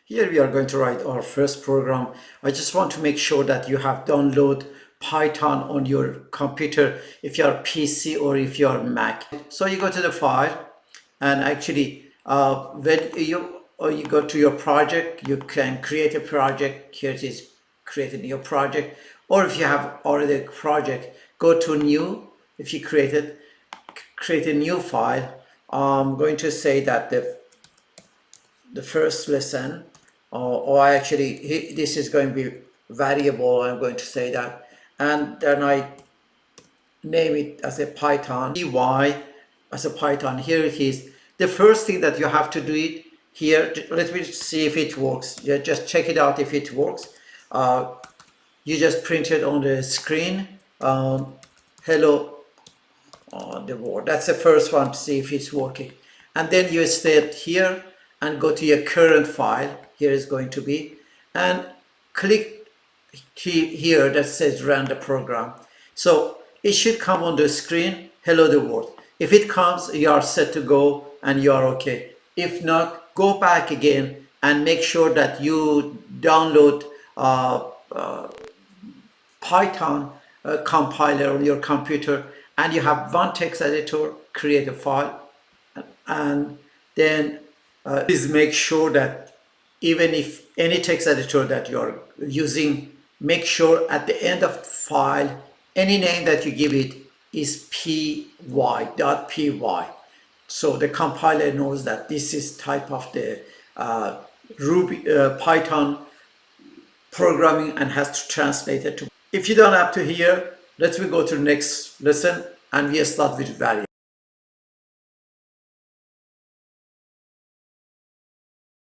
Here we are going to write our first program. I just want to make sure that you have download Python on your computer if you are PC or if you are Mac. So you go to the file and actually when you go to your project, you can create a project. Here it is, create a new project. Or if you have already a project, go to new. If you create a new file. I'm going to say that the first lesson, or this is going to be variable. I'm going to say that, and then I name it as a Python py as a Python. Here it is. The first thing that you have to do it here. Let me see if it works. Just check it out if it works. You just print it on the screen. Hello on the board. That's the first one to see if it's working. And then you stay here and go to your current file. Here is going to be, and click here that says run the program. So it should come on the screen, hello the world. If it comes, you are set to go and you are okay. If not, go back again and make sure that you download Python compiler on your computer, and you have one text editor, create a file, and then please make sure that even if any text editor that you're using, make sure at the end of the file, any name that you give it is py.py. So the compiler knows that this is type of the Python programming and has to translate it to. If you don't have to here, let's go to the next lesson and we start with value.